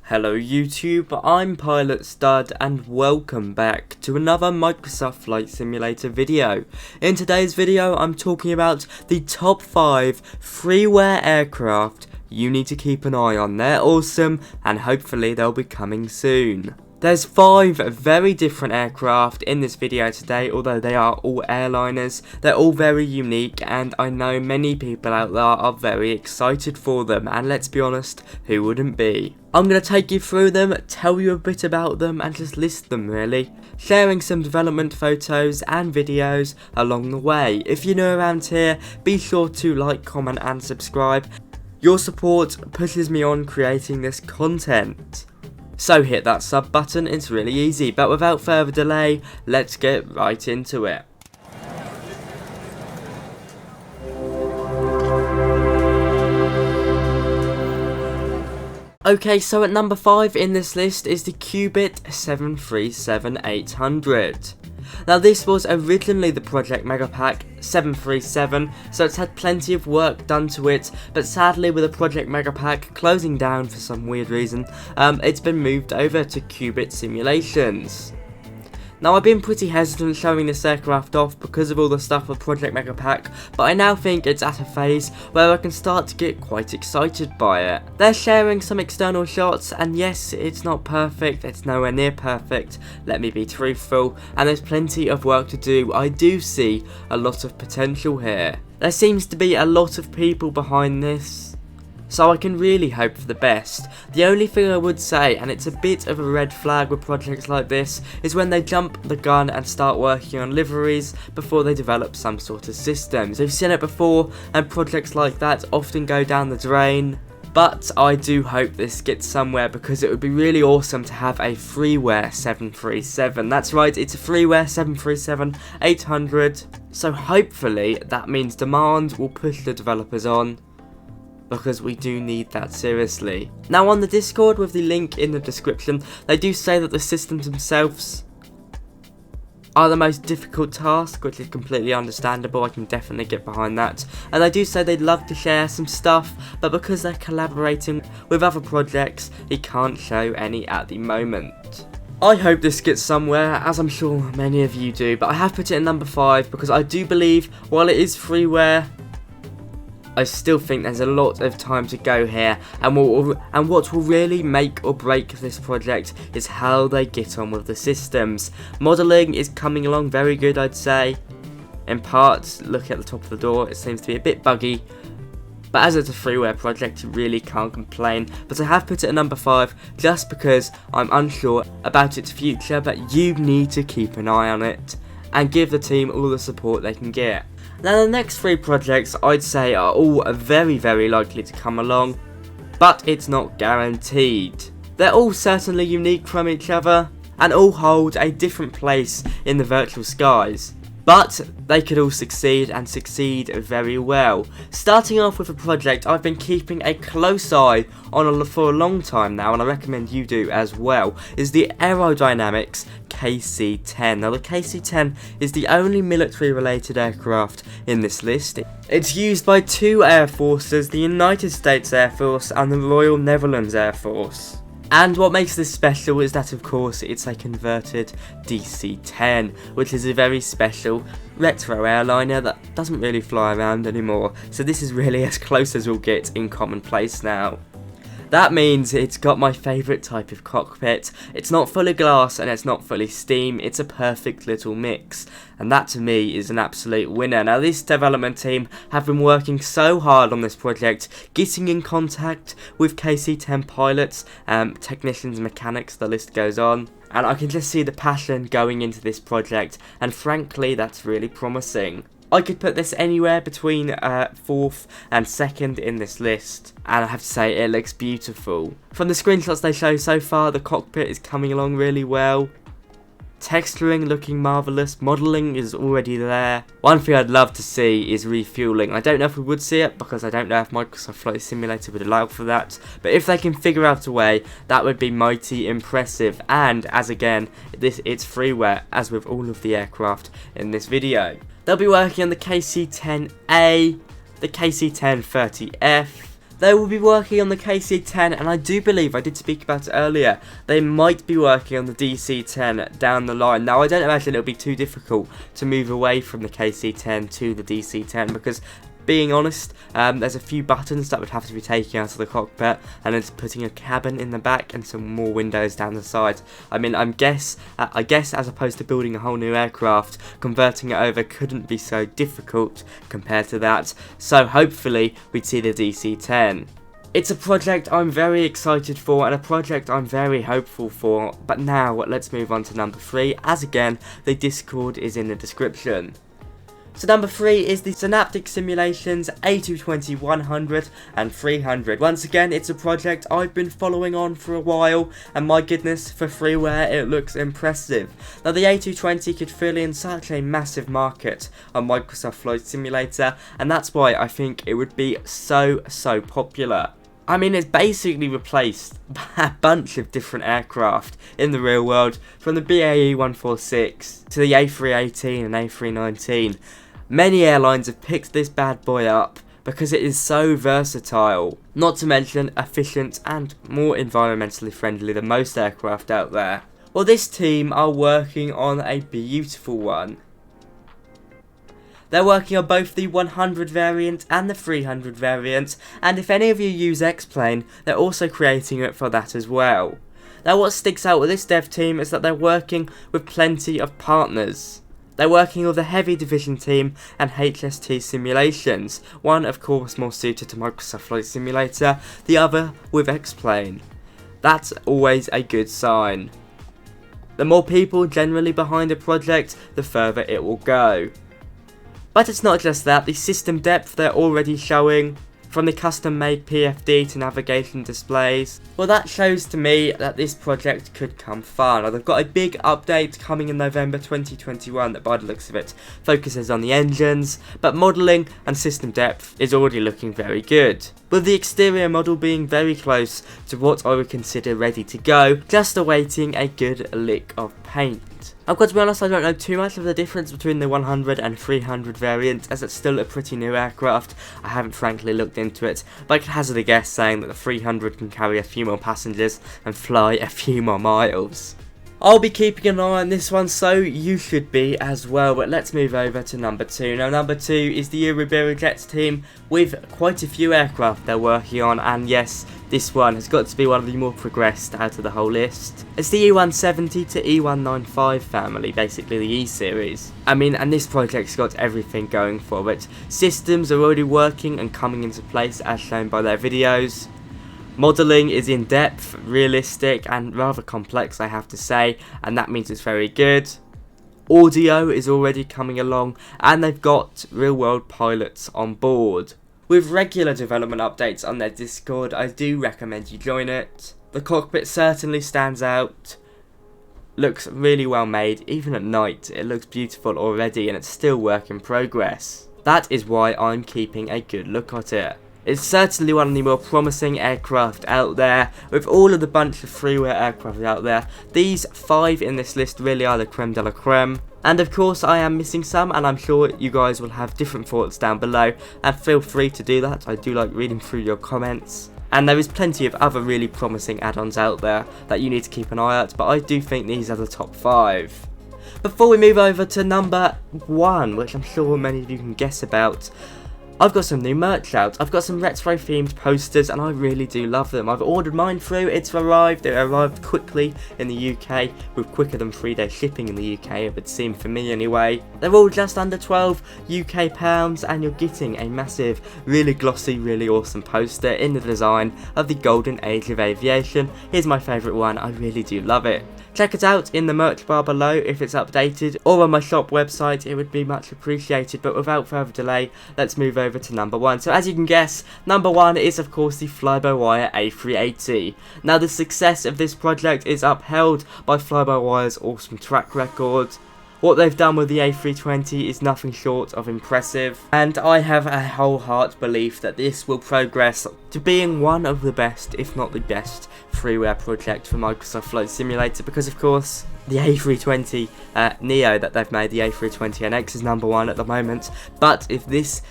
Hello YouTube, I'm Pilot Stud and welcome back to another Microsoft Flight Simulator video. In today's video I'm talking about the top 5 freeware aircraft you need to keep an eye on. They're awesome and hopefully they'll be coming soon. There's 5 very different aircraft in this video today, although they are all airliners. They're all very unique and I know many people out there are very excited for them, and let's be honest, who wouldn't be? I'm going to take you through them, tell you a bit about them and just list them really, sharing some development photos and videos along the way. If you're new around here, be sure to like, comment and subscribe. Your support pushes me on creating this content. So hit that sub button, it's really easy, but without further delay, let's get right into it. Okay, so at number 5 in this list is the Qbit 737-800. Now this was originally the Project Megapack 737, so it's had plenty of work done to it, but sadly with the Project Megapack closing down for some weird reason, it's been moved over to Qbit simulations. Now I've been pretty hesitant showing this aircraft off because of all the stuff with Project Megapack, but I now think it's at a phase where I can start to get quite excited by it. They're sharing some external shots, and yes, it's not perfect, it's nowhere near perfect, let me be truthful, and there's plenty of work to do. I do see a lot of potential here. There seems to be a lot of people behind this, so I can really hope for the best. The only thing I would say, and it's a bit of a red flag with projects like this, is when they jump the gun and start working on liveries before they develop some sort of systems. We've seen it before, and projects like that often go down the drain. But I do hope this gets somewhere, because it would be really awesome to have a freeware 737. That's right, it's a freeware 737-800. So hopefully that means demand will push the developers on, because we do need that seriously. Now on the Discord, with the link in the description, they do say that the systems themselves are the most difficult task, which is completely understandable. I can definitely get behind that. And they do say they'd love to share some stuff, but because they're collaborating with other projects, he can't show any at the moment. I hope this gets somewhere, as I'm sure many of you do, but I have put it at number 5 because I do believe, while it is freeware, I still think there's a lot of time to go here, and what will really make or break this project is how they get on with the systems. Modelling is coming along very good, I'd say. In parts, look at the top of the door, it seems to be a bit buggy, but as it's a freeware project, you really can't complain. But I have put it at number 5 just because I'm unsure about its future, but you need to keep an eye on it and give the team all the support they can get. Now the next 3 projects I'd say are all very likely to come along, but it's not guaranteed. They're all certainly unique from each other and all hold a different place in the virtual skies, but they could all succeed and succeed very well. Starting off with a project I've been keeping a close eye on for a long time now, and I recommend you do as well, is the Aerodynamics KC10. Now the KC10 is the only military related aircraft in this list. It's used by 2 air forces, the United States Air Force and the Royal Netherlands Air Force. And what makes this special is that, of course, it's a converted DC-10, which is a very special retro airliner that doesn't really fly around anymore, so this is really as close as we'll get in commonplace now. That means it's got my favourite type of cockpit. It's not fully glass and it's not fully steam, it's a perfect little mix. And that to me is an absolute winner. Now this development team have been working so hard on this project, getting in contact with KC10 pilots, technicians, mechanics, the list goes on. And I can just see the passion going into this project, and frankly that's really promising. I could put this anywhere between 4th and 2nd in this list, and I have to say it looks beautiful. From the screenshots they show so far, the cockpit is coming along really well. Texturing looking marvellous, modelling is already there. One thing I'd love to see is refueling. I don't know if we would see it because I don't know if Microsoft Flight Simulator would allow for that, but if they can figure out a way, that would be mighty impressive. And as again, it's freeware, as with all of the aircraft in this video. They'll be working on the KC10A, the KC1030F, They will be working on the KC10, and I do believe, I did speak about it earlier, they might be working on the DC10 down the line. Now, I don't imagine it'll be too difficult to move away from the KC10 to the DC10, because being honest, there's a few buttons that would have to be taken out of the cockpit, and then putting a cabin in the back and some more windows down the side. I mean, I guess as opposed to building a whole new aircraft, converting it over couldn't be so difficult compared to that. So hopefully we'd see the DC10. It's a project I'm very excited for and a project I'm very hopeful for. But now let's move on to number 3, as again the Discord is in the description. So number 3 is the Synaptic Simulations A220 100 and 300. Once again, it's a project I've been following on for a while, and my goodness, for freeware it looks impressive. Now the A220 could fill in such a massive market on Microsoft Flight Simulator, and that's why I think it would be so popular. I mean, it's basically replaced a bunch of different aircraft in the real world, from the BAE 146 to the A318 and A319. Many airlines have picked this bad boy up because it is so versatile, not to mention efficient and more environmentally friendly than most aircraft out there. Well, this team are working on a beautiful one. They're working on both the 100 variant and the 300 variant, and if any of you use X-Plane, they're also creating it for that as well. Now what sticks out with this dev team is that they're working with plenty of partners. They're working with the Heavy Division team and HST Simulations, one of course more suited to Microsoft Flight Simulator, the other with X-Plane. That's always a good sign. The more people generally behind a project, the further it will go. But it's not just that, the system depth they're already showing, from the custom made PFD to navigation displays, well that shows to me that this project could come far. Now they've got a big update coming in November 2021 that by the looks of it focuses on the engines, but modelling and system depth is already looking very good, with the exterior model being very close to what I would consider ready to go, just awaiting a good lick of paint. I've got to be honest, I don't know too much of the difference between the 100 and 300 variant, as it's still a pretty new aircraft. I haven't frankly looked into it, but I could hazard a guess saying that the 300 can carry a few more passengers and fly a few more miles. I'll be keeping an eye on this one, so you should be as well. But let's move over to number 2. Now number 2 is the Ouroboros team, with quite a few aircraft they're working on, and yes, this one has got to be one of the more progressed out of the whole list. It's the E170 to E195 family, basically the E-Series. I mean, and this project's got everything going for it. Systems are already working and coming into place as shown by their videos. Modelling is in depth, realistic and rather complex, I have to say, and that means it's very good. Audio is already coming along, and they've got real world pilots on board. With regular development updates on their Discord, I do recommend you join it. The cockpit certainly stands out, looks really well made, even at night it looks beautiful already, and it's still work in progress. That is why I'm keeping a good look at it. It's certainly one of the more promising aircraft out there. With all of the bunch of freeware aircraft out there, these 5 in this list really are the creme de la creme. And of course I am missing some, and I'm sure you guys will have different thoughts down below, and feel free to do that. I do like reading through your comments. And there is plenty of other really promising add-ons out there that you need to keep an eye out, but I do think these are the top 5. Before we move over to number 1, which I'm sure many of you can guess about, I've got some new merch out. I've got some retro themed posters and I really do love them. I've ordered mine through, it arrived quickly in the UK, with quicker than 3-day shipping in the UK, it would seem for me anyway. They're all just under 12 UK pounds, and you're getting a massive, really glossy, really awesome poster in the design of the golden age of aviation. Here's my favourite one, I really do love it. Check it out in the merch bar below if it's updated, or on my shop website, it would be much appreciated. But without further delay, let's move over to number 1. So as you can guess, number 1 is of course the fly-by-wire A380. Now the success of this project is upheld by fly-by-wire's awesome track record. What they've done with the A320 is nothing short of impressive, and I have a whole heart belief that this will progress to being one of the best, if not the best, freeware project for Microsoft Flight Simulator, because of course the A320 Neo that they've made, the A320NX, is number 1 at the moment, but if this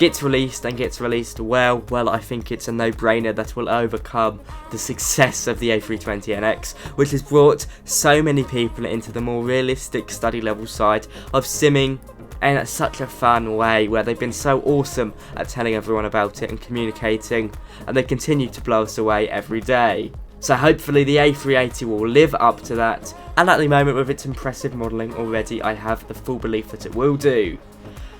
gets released and gets released well, I think it's a no-brainer that will overcome the success of the A320NX, which has brought so many people into the more realistic study level side of simming in such a fun way, where they've been so awesome at telling everyone about it and communicating, and they continue to blow us away every day. So hopefully the A380 will live up to that, and at the moment with its impressive modelling already, I have the full belief that it will do.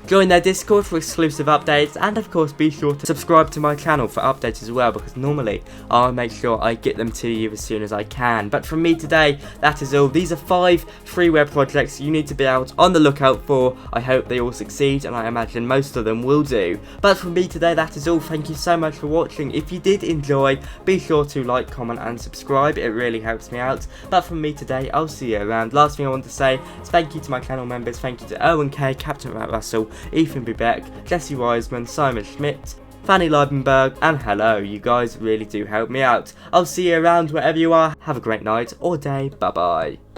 Join their Discord for exclusive updates, and of course be sure to subscribe to my channel for updates as well, because normally I'll make sure I get them to you as soon as I can. But from me today, that is all. These are 5 freeware projects you need to be out on the lookout for. I hope they all succeed, and I imagine most of them will do. But from me today, that is all. Thank you so much for watching. If you did enjoy, be sure to like, comment and subscribe. It really helps me out. But from me today, I'll see you around. Last thing I want to say is thank you to my channel members. Thank you to Owen K, Captain Matt Russell, Ethan B. Beck, Jesse Wiseman, Simon Schmidt, Fanny Leibenberg, and hello, you guys really do help me out. I'll see you around wherever you are. Have a great night or day. Bye bye.